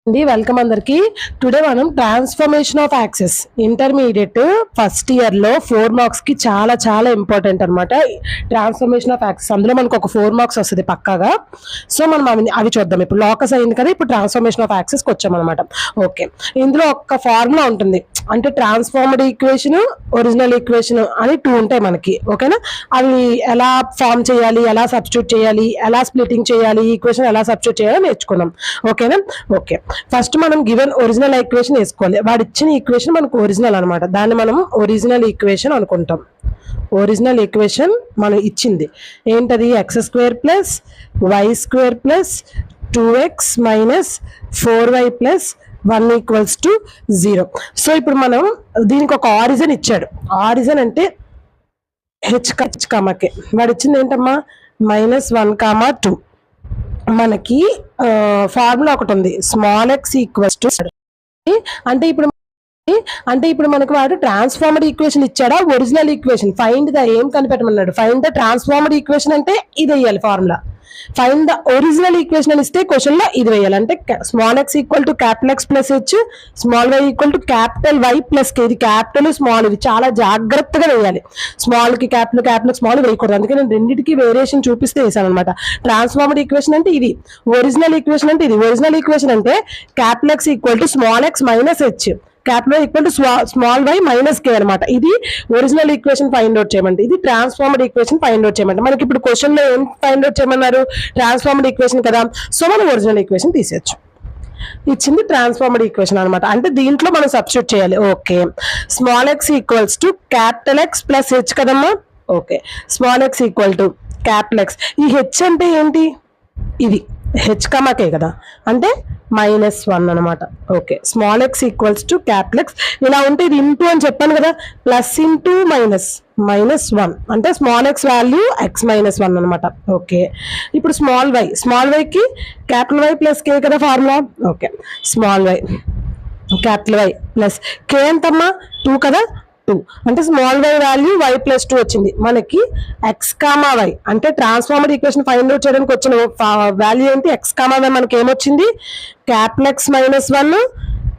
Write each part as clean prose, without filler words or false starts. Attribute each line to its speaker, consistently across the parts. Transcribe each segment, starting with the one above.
Speaker 1: Welcome అందరికి. Today మనం transformation of access intermediate first year లో 4 మార్క్స్ కి చాలా చాలా ఇంపార్టెంట్ అనమాట. ట్రాన్స్ఫర్మేషన్ ఆఫ్ యాక్సెస్ అందులో మనకు ఒక 4 మార్క్స్ వస్తుంది పక్కాగా. సో మనం అవి చూద్దాం. ఇప్పుడు లాకస్ అయింది కదా, ఇప్పుడు ట్రాన్స్ఫర్మేషన్ ఆఫ్ యాక్సెస్ కి వచ్చామన్నమాట. ఓకే, ఇందులో ఒక ఫార్ములా ఉంటుంది, అంటే ట్రాన్స్ఫార్మ్డ్ ఈక్వేషన్, ఒరిజినల్ ఈక్వేషన్ అని 2 ఉంటాయి మనకి. ఓకేనా, అవి ఎలా ఫార్మ్ చేయాలి, ఎలా సబ్స్టిట్యూట్ చేయాలి, ఎలా స్ప్లిటింగ్ చేయాలి, ఈక్వేషన్ ఎలా సబ్స్టిట్యూట్ చేయాలో నేర్చుకున్నాం. ఓకేనా. ఓకే, ఫస్ట్ మనం గివెన్ ఒరిజినల్ ఈక్వేషన్ వేసుకోవాలి. వాడు ఇచ్చిన ఈక్వేషన్ మనకు ఒరిజినల్ అనమాట, దాన్ని మనం ఒరిజినల్ ఈక్వేషన్ అనుకుంటాం. ఒరిజినల్ ఈక్వేషన్ మనం ఇచ్చింది ఏంటది? x² plus y² plus 2x minus 4y plus 1 equals to 0. So ఇప్పుడు మనం దీనికి ఒక ఆరిజన్ ఇచ్చాడు. ఆరిజన్ అంటే h కామాకే. వాడు ఇచ్చింది ఏంటమ్మా? -1, 2. మనకి ఫార్ములా ఒకటి ఉంది, స్మాల్ x ఈక్వల్స్ టు. అంటే ఇప్పుడు మనకు వాడు ట్రాన్స్ఫార్మ్డ్ ఈక్వేషన్ ఇచ్చాడా, ఒరిజినల్ ఈక్వేషన్? ఫైండ్ ద ఏం కనిపెట్టమన్నాడు? ఫైండ్ ద ట్రాన్స్ఫార్మ్డ్ ఈక్వేషన్ అంటే ఇది వేయాలి formula. Find the original equation అని ఇస్తే క్వశ్చన్ లో ఇది వేయాలి. అంటే small x equal to capital X plus H, small y equal to capital Y plus K. ఇది క్యాపిటల్ స్మాల్, ఇది చాలా జాగ్రత్తగా వేయాలి. స్మాల్ కి క్యాపిటల్, క్యాపిటల్ స్మాల్ వేయకూడదు. అందుకే నేను రెండింటికి వేరియేషన్ చూపిస్తే వేసాను అనమాట. ట్రాన్స్ఫార్మ్డ్ ఈక్వేషన్ అంటే ఇది, ఒరిజినల్ ఈక్వేషన్ అంటే ఇది. ఒరిజినల్ ఈక్వేషన్ అంటే capital X equal to small x minus H, capital equal to small y minus K అనమాట. ఇది ఒరిజినల్ ఈక్వేషన్ ఫైండ్ అవుట్ చేయమంటే, ఇది ట్రాన్స్ఫార్మ్డ్ ఈక్వేషన్ ఫైండ్ అవుట్ చేయమంటే. మనకి ఇప్పుడు క్వశ్చన్ లో ఏం ఫైండ్ అవుట్ చేయమన్నారు? ట్రాన్స్ఫార్మ్డ్ ఈక్వేషన్ కదా. సో మనం ఒరిజినల్ ఈక్వేషన్ తీసేయచ్చు. ఇచ్చింది ట్రాన్స్ఫార్మ్డ్ ఈక్వేషన్ అనమాట. అంటే దీంట్లో మనం సబ్స్టిట్యూట్ చేయాలి. Okay, small x equals to capital X plus H కదమ్మా. Okay, small x equal to capital X. ఈ H అంటే ఏంటి? ఇది H కామాకే కదా, అంటే -1 అనమాట. Okay, small x equals to capital X. ఇలా ఉంటే ఇది ఇంటూ అని చెప్పాను కదా, ప్లస్ ఇంటూ -1 అంటే స్మాల్ x వాల్యూ x-1 అనమాట. ఓకే, ఇప్పుడు స్మాల్ y కి క్యాపిటల్ Y ప్లస్ K కదా formula. Okay, small y capital Y plus K ఎంతమ్మా? 2 కదా. 2 అంటే small y value y plus 2 వచ్చింది మనకి. x కామా y అంటే ట్రాన్స్ఫార్మ్డ్ ఈక్వేషన్ ఫైండ్ అవుట్ చేయడానికి వచ్చిన వాల్యూ ఏంటి? x కామా y మనకి ఏమొచ్చింది? Capital X -1,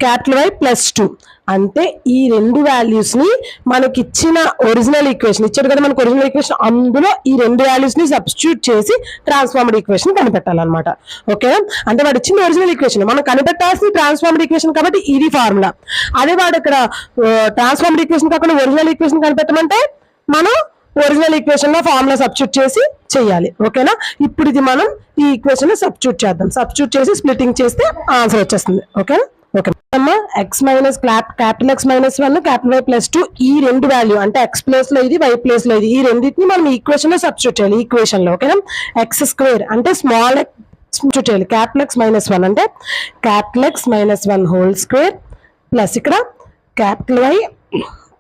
Speaker 1: capital Y plus 2. అంటే ఈ రెండు వాల్యూస్ ని మనకి ఇచ్చిన ఒరిజినల్ ఈక్వేషన్ ఇచ్చాడు కదా మనకు ఒరిజినల్ ఈక్వేషన్, అందులో ఈ రెండు వాల్యూస్ ని సబ్స్టిట్యూట్ చేసి ట్రాన్స్ఫార్మ్డ్ ఈక్వేషన్ కనిపెట్టాలన్నమాట. ఓకే, అంటే వాడు ఇచ్చిన ఒరిజినల్ ఈక్వేషన్ మనం కనిపెట్టాల్సిన ట్రాన్స్ఫార్మ్డ్ ఈక్వేషన్ కాబట్టి ఇది ఫార్ములా. అదే వాడు ఇక్కడ ట్రాన్స్ఫార్మ్డ్ ఈక్వేషన్ కాకుండా ఒరిజినల్ ఈక్వేషన్ కనిపెట్టమంటే మనం ఒరిజినల్ ఈక్వేషన్ లో ఫార్ములా సబ్స్టిట్యూట్ చేసి చేయాలి. ఓకేనా, ఇప్పుడు ఇది మనం ఈ ఈక్వేషన్ సబ్స్టిట్యూట్ చేద్దాం. సబ్స్టిట్యూట్ చేసి స్ప్లిట్టింగ్ చేస్తే ఆన్సర్ వచ్చేస్తుంది. ఓకేనా. ఓకే అమ్మా, x minus capital X -1, capital Y plus 2, ఈ రెండు వాల్యూ అంటే x ప్లేస్ లో ఇది, y ప్లేస్ లో ఇది, ఈ రెండింటిని మనం ఈక్వేషన్ లో సబ్స్టిట్యూట్ చేయాలి. ఈక్వేషన్ లో ఓకేనా. x² అంటే స్మాల్ x సబ్స్టిట్యూట్ చేయాలి. క్యాపిటల్ X -1 అంటే capital X -1 whole square plus ఇక్కడ capital Y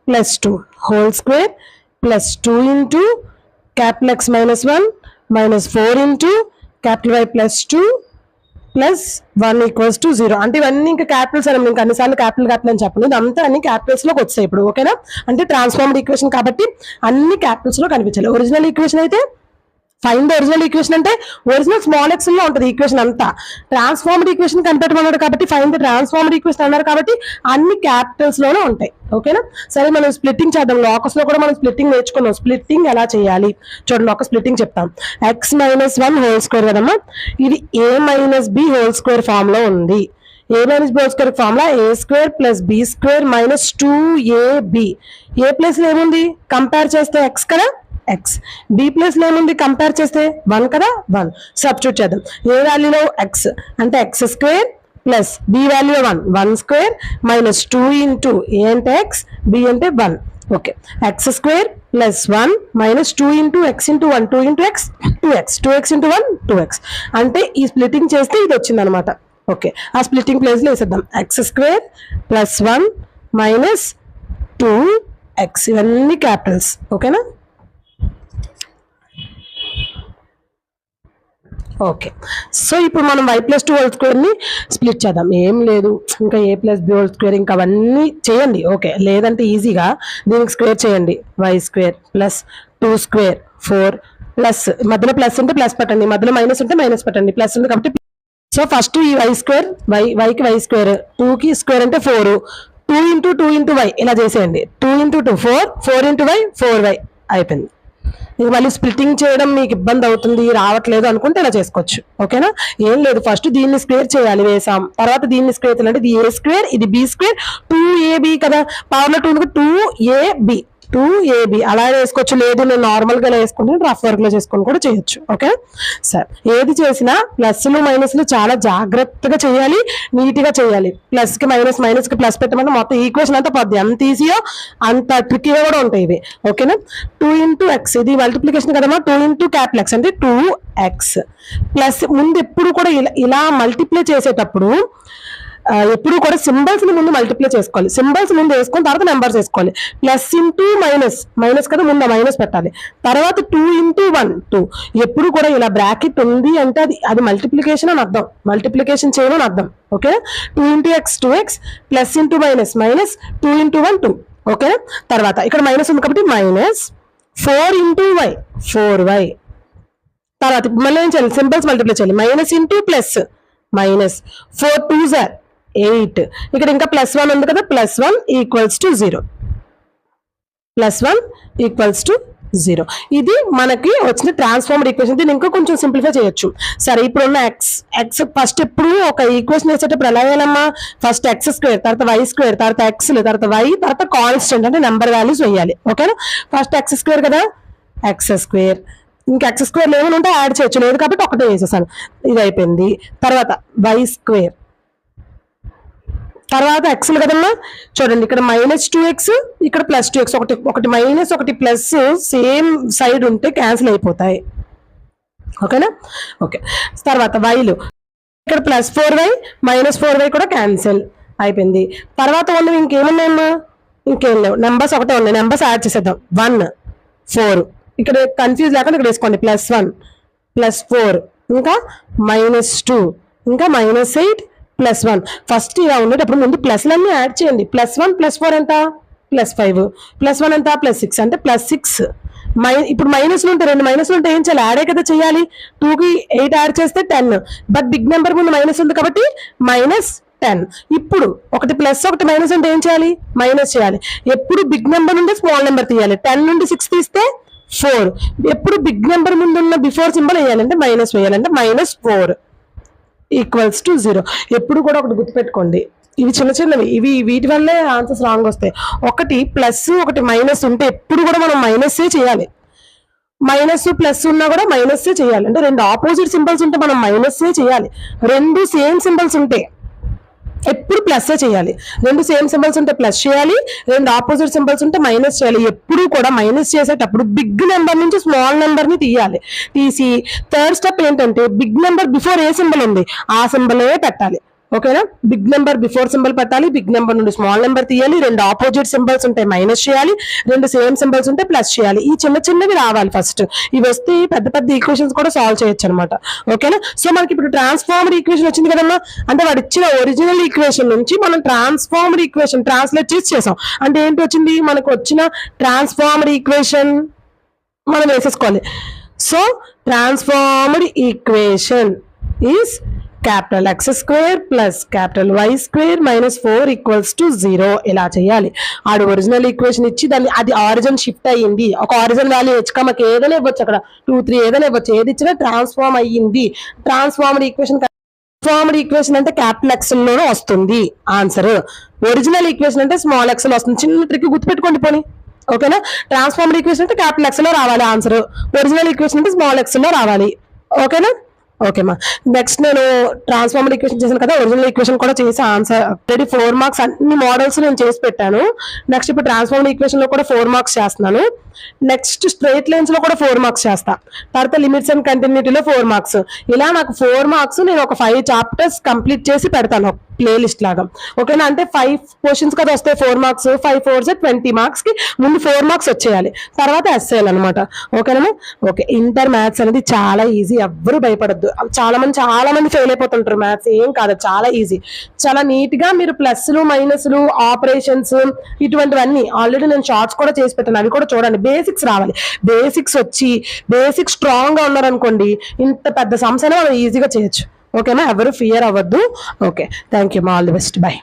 Speaker 1: plus 2 whole square plus 2 into capital X -1 minus 4 into capital Y plus 2 plus 1 equals to 0. అంటే ఇవన్నీ ఇంకా క్యాపిటల్స్ అని ఇంకా అన్నిసార్లు క్యాపిటల్ అని చెప్పండి, ఇదంతా అన్ని క్యాపిటల్స్ లోకి వచ్చాయి ఇప్పుడు. ఓకేనా, అంటే ట్రాన్స్ఫార్మ్డ్ ఈక్వేషన్ కాబట్టి అన్ని క్యాపిటల్స్ లో కనిపించాలి. ఒరిజినల్ ఈక్వేషన్ అయితే ఫైండ్ ద ఒరిజినల్ ఈక్వేషన్ అంటే ఒరిజినల్ స్మాల్ x లో ఉంటుంది ఈక్వేషన్ అంతా. ట్రాన్స్ఫార్మ్డ్ ఈక్వేషన్ కనిపెట్టమన్నాడు కాబట్టి ఫైండ్ ద ట్రాన్స్ఫార్మ్డ్ ఈక్వేషన్ అన్నారు కాబట్టి అన్ని క్యాపిటల్స్ లోనే ఉంటాయి. ఓకేనా. సరే, మనం స్ప్లిట్టింగ్ చేద్దాం. లాకస్ లో కూడా మనం స్ప్లిట్టింగ్ నేర్చుకున్నాం. స్ప్లిట్టింగ్ ఎలా చేయాలి చూడండి, ఒక స్ప్లిట్టింగ్ చెప్తాం. x -1 హోల్ స్క్వేర్ కదమ్మా, ఇది a - b whole square form లో ఉంది. a - b whole square formula a² plus b² minus 2ab. ఏ ప్లేస్ లో ఏముంది? కంపేర్ చేస్తే x కదా, x. b ప్లేస్ లో ఏముంది? కంపేర్ చేస్తే 1 కదా, 1. సబ్స్టిట్యూట్ చేద్దాం. ఏ వాల్యూలో x అంటే x² plus b value 1² minus 2 into a అంటే x, b అంటే 1. Okay, x² plus 1 minus 2 into x into 1, 2 into x 2x into 1 2x. అంటే ఈ స్ప్లిట్టింగ్ చేస్తే ఇది వచ్చింది అనమాట. ఓకే, ఆ స్ప్లిట్టింగ్ ప్లేస్ లో వేసేద్దాం. x² ప్లస్ 1 మైనస్ 2x, ఇవన్నీ క్యాపిటల్స్. ఓకేనా. ఓకే, సో ఇప్పుడు మనం y ప్లస్ 2 హోల్ స్క్వేర్ ని స్ప్లిట్ చేద్దాం. ఏం లేదు, ఇంకా a plus b whole square ఇంకా అవన్నీ చేయండి. ఓకే, లేదంటే ఈజీగా దీనికి స్క్వేర్ చేయండి. y² ప్లస్ 2² 4 ప్లస్ మధ్యలో ప్లస్ ఉంటే ప్లస్ పెట్టండి, మధ్యలో మైనస్ ఉంటే మైనస్ పెట్టండి, ప్లస్ ఉంది కాబట్టి సో ఫస్ట్ ఈ వై స్క్వేర్ వైకి వై స్క్వేర్, 2కి స్క్వేర్ అంటే 4, 2 ఇంటూ వై ఇలా చేసేయండి. 2 ఇంటూ 2 4, 4 ఇంటూ వై 4y అయిపోయింది. ఇది మళ్ళీ స్ప్లిట్టింగ్ చేయడం మీకు ఇబ్బంది అవుతుంది, రావట్లేదు అనుకుంటే ఇలా చేసుకోవచ్చు. ఓకేనా, ఏం లేదు, ఫస్ట్ దీన్ని స్క్వేర్ చేయాలి, వేసాం. తర్వాత దీన్ని స్క్వేర్ చేయాలంటే ఇది ఏ స్క్వేర్, ఇది బి స్క్వేర్, 2ab కదా, పవర్లో 2ab 2ab అలా వేసుకోవచ్చు. లేదు నేను నార్మల్ గా వేసుకుంటే రఫ్ వర్క్ లో చేసుకొని కూడా చేయొచ్చు. ఓకే, సరే, ఏది చేసినా ప్లస్లు మైనస్లు చాలా జాగ్రత్తగా చేయాలి, నీట్ గా చేయాలి. ప్లస్ కి మైనస్, మైనస్ కి ప్లస్ పెట్టమంటే మొత్తం ఈక్వేషన్ అంతా పోద్ది. ఎంత ఈజీయో అంత ట్రిక్కీగా కూడా ఉంటాయి ఇవి. ఓకేనా, 2 ఇంటూ ఎక్స్, ఇది మల్టిప్లికేషన్ కదమ్మా, 2 ఇంటూ క్యాపిటల్ ఎక్స్ అంటే 2x ప్లస్. ముందు ఎప్పుడు కూడా ఇలా మల్టిప్లై చేసేటప్పుడు ఎప్పుడు కూడా సింబల్స్ ని ముందు మల్టిప్లై చేసుకోవాలి. సింబల్స్ ముందు వేసుకొని తర్వాత నెంబర్స్ వేసుకోవాలి. ప్లస్ ఇంటూ మైనస్, మైనస్ కదా ముందు మైనస్ పెట్టాలి. తర్వాత 2 ఇంటూ 1 2. ఎప్పుడు కూడా ఇలా బ్రాకెట్ ఉంది అంటే అది మల్టిప్లికేషన్ అని అర్థం, మల్టిప్లికేషన్ చేయడం అని అర్థం. Okay, 2 into X 2x plus into minus minus 2 into 1 2. Okay, తర్వాత ఇక్కడ మైనస్ ఉంది కాబట్టి మైనస్ 4 ఇంటూ వై 4y. తర్వాత మళ్ళీ ఏం చేయాలి, సింబల్స్ మల్టిప్లై చేయాలి. Minus into plus minus 4 2s 8. ఇక్కడ ఇంకా +1 ఉంది కదా, +1 ఈక్వల్స్ టు 0, +1 ఈక్వల్స్ టు 0. ఇది మనకి వచ్చిన ట్రాన్స్ఫార్మ్డ్ ఈక్వేషన్. దీన్ని ఇంకా కొంచెం సింప్లిఫై చేయొచ్చు. సరే, ఇప్పుడు ఉన్న ఎక్స్ ఫస్ట్ ఎప్పుడు ఒక ఈక్వేషన్ వేసేటప్పుడు ఎలా వేయాలమ్మా, ఫస్ట్ ఎక్స్ స్క్వేర్, తర్వాత వై స్క్వేర్, తర్వాత ఎక్స్లు, తర్వాత వై, తర్వాత కాన్స్టెంట్ అంటే నెంబర్ వాల్యూస్ వేయాలి. ఓకేనా, ఫస్ట్ ఎక్స్ స్క్వేర్ కదా, ఎక్స్ స్క్వేర్, ఇంకా ఎక్స్ స్క్వేర్ ఏమైనా ఉంటే యాడ్ చేయొచ్చు, లేదు కాబట్టి ఒకటే వేసేసాను, ఇది అయిపోయింది. తర్వాత వై స్క్వేర్, తర్వాత ఎక్స్లు కదమ్మా, చూడండి ఇక్కడ -2x ఇక్కడ +2x, ఒకటి మైనస్ ఒకటి ప్లస్ సేమ్ సైడ్ ఉంటే క్యాన్సిల్ అయిపోతాయి. ఓకేనా, ఓకే. తర్వాత వైలు, ఇక్కడ +4y -4y కూడా క్యాన్సిల్ అయిపోయింది. తర్వాత ఉన్నవి ఇంకేమున్నాయమ్మా, ఇంకేం లేవు, నెంబర్స్ ఒకటే ఉన్నాయి, నెంబర్స్ యాడ్ చేసేద్దాం. 1 4, ఇక్కడ కన్ఫ్యూజ్ లేకుండా ఇక్కడ వేసుకోండి, +1 +4 ఇంకా -2 ఇంకా -8 +1. ఫస్ట్ ఇలా ఉండేటప్పుడు ముందు ప్లస్లన్నీ యాడ్ చేయండి. +1 +4 ఎంత, +5, +1 ఎంత, +6 అంటే +6. ఇప్పుడు మైనస్లు ఉంటే, 2 మైనస్లు ఉంటే ఏం చేయాలి, యాడే కదా చేయాలి. 2కి 8 యాడ్ చేస్తే 10, బట్ బిగ్ నెంబర్ ముందు మైనస్ ఉంది కాబట్టి -10. ఇప్పుడు ఒకటి ప్లస్ ఒకటి మైనస్ అంటే ఏం చేయాలి, మైనస్ చేయాలి. ఎప్పుడు బిగ్ నెంబర్ నుండి స్మాల్ నెంబర్ తీయాలి. 10 నుండి 6 తీస్తే 4. ఎప్పుడు బిగ్ నెంబర్ ముందు ఉన్న బిఫోర్ సింబల్ వేయాలంటే మైనస్ వేయాలంటే -4 ఈక్వల్స్ టు 0. ఎప్పుడు కూడా ఒకటి గుర్తుపెట్టుకోండి, ఇవి చిన్న చిన్నవి, వీటి వల్లే ఆన్సర్స్ రాంగ్ వస్తాయి. ఒకటి ప్లస్ ఒకటి మైనస్ ఉంటే ఎప్పుడు కూడా మనం మైనస్ చేయాలి. మైనస్ ప్లస్ ఉన్నా కూడా మైనస్ చేయాలి. అంటే 2 ఆపోజిట్ సింబల్స్ ఉంటే మనం మైనస్ చేయాలి. 2 సేమ్ సింబల్స్ ఉంటే ఎప్పుడు ప్లస్ చేయాలి. 2 సేమ్ సింబల్స్ ఉంటే ప్లస్ చేయాలి, 2 ఆపోజిట్ సింబల్స్ ఉంటే మైనస్ చేయాలి. ఎప్పుడు కూడా మైనస్ చేసేటప్పుడు బిగ్ నెంబర్ నుంచి స్మాల్ నెంబర్ ని తీయాలి. తీసి థర్డ్ స్టెప్ ఏంటంటే బిగ్ నెంబర్ బిఫోర్ ఏ సింబల్ ఉంది ఆ సింబలే పెట్టాలి. ఓకేనా, బిగ్ నెంబర్ బిఫోర్ సింబల్ పెట్టాలి, బిగ్ నెంబర్ నుండి స్మాల్ నెంబర్ తీయాలి, 2 ఆపోజిట్ సింబల్స్ ఉంటే మైనస్ చేయాలి, 2 సేమ్ సింబల్స్ ఉంటే ప్లస్ చేయాలి. ఈ చిన్న చిన్నవి రావాలి ఫస్ట్. ఇవి వస్తే పెద్ద పెద్ద ఈక్వేషన్స్ కూడా సాల్వ్ చేయొచ్చు అనమాట. ఓకేనా, సో మనకి ఇప్పుడు ట్రాన్స్ఫార్మ్డ్ ఈక్వేషన్ వచ్చింది కదమ్మా, అంటే వాడు ఇచ్చిన ఒరిజినల్ ఈక్వేషన్ నుంచి మనం ట్రాన్స్ఫార్మ్డ్ ఈక్వేషన్ ట్రాన్స్లేట్ చేసి చేసాం. అంటే ఏంటి వచ్చింది, మనకు వచ్చిన ట్రాన్స్ఫార్మ్డ్ ఈక్వేషన్ మనం వేసేసుకోవాలి. So transformed equation is X² plus Y² -4 equals to 0. ఇలా చేయాలి. ఆడు ఒరిజినల్ ఈక్వేషన్ ఇచ్చి దాన్ని అది ఆరిజిన్ షిఫ్ట్ అయ్యింది, ఒక ఆరిజిన్ వాల్యూ హెచ్కమకి ఏదైనా ఇవ్వచ్చు, అక్కడ 2 3 ఏదైనా ఇవ్వచ్చు, ఏది ఇచ్చినా ట్రాన్స్ఫార్మ్ అయ్యింది. ట్రాన్స్ఫార్మ్డ్ ఈక్వేషన్ అంటే X లోనే వస్తుంది ఆన్సర్. ఒరిజినల్ ఈక్వేషన్ అంటే స్మాల్ x లో వస్తుంది. చిన్న ట్రిక్ గుర్తుపెట్టుకోండి పోనీ. ఓకేనా, ట్రాన్స్ఫార్మ్డ్ ఈక్వేషన్ అంటే X లో రావాలి ఆన్సర్, ఒరిజినల్ ఈక్వేషన్ అంటే స్మాల్ x లో రావాలి. ఓకేనా, ఓకేమా. నెక్స్ట్ నేను ట్రాన్స్ఫార్మ్డ్ ఈక్వేషన్ చేశాను కదా, ఒరిజినల్ ఈక్వేషన్ కూడా చేసి ఆన్సర్ ఆల్రెడీ 4 మార్క్స్ అన్ని మోడల్స్ నేను చేసి పెట్టాను. నెక్స్ట్ ఇప్పుడు ట్రాన్స్ఫార్మ్డ్ ఈక్వేషన్ లో కూడా 4 మార్క్స్ చేస్తున్నాను. నెక్స్ట్ స్ట్రైట్ లైన్స్ లో కూడా 4 మార్క్స్ చేస్తా. తర్వాత లిమిట్స్ అండ్ కంటిన్యూటీలో 4 మార్క్స్. ఇలా నాకు 4 మార్క్స్ నేను ఒక 5 చాప్టర్స్ కంప్లీట్ చేసి పెడతాను ప్లేలిస్ట్ లాగా. ఓకేనా, అంటే 5 క్వశ్చన్స్ కదా వస్తాయి, 4 మార్క్స్, 5 4s 20 మార్క్స్ కి ముందు 4 మార్క్స్ వచ్చేయాలి, తర్వాత ఎస్ఏలు అనమాట. ఓకేనా, ఓకే. ఇంటర్ మ్యాథ్స్ అనేది చాలా ఈజీ, ఎవ్వరు భయపడద్దు. చాలా మంది ఫెయిల్ అయిపోతుంటారు. మ్యాథ్స్ ఏం కాదు, చాలా ఈజీ, చాలా నీట్ గా మీరు ప్లస్లు మైనస్లు ఆపరేషన్స్ ఇటువంటివన్నీ ఆల్రెడీ నేను షార్ట్స్ కూడా చేసి పెట్టాను, అవి కూడా చూడండి. బేసిక్స్ రావాలి, బేసిక్స్ వచ్చి బేసిక్స్ స్ట్రాంగ్ గా ఉన్నారనుకోండి, ఇంత పెద్ద సమస్యనే మనం ఈజీగా చేయొచ్చు. ఓకేనా, ఎవరు ఫియర్ అవ్వద్దు. ఓకే, థ్యాంక్ యూ మా, ఆల్ ది బెస్ట్, బాయ్.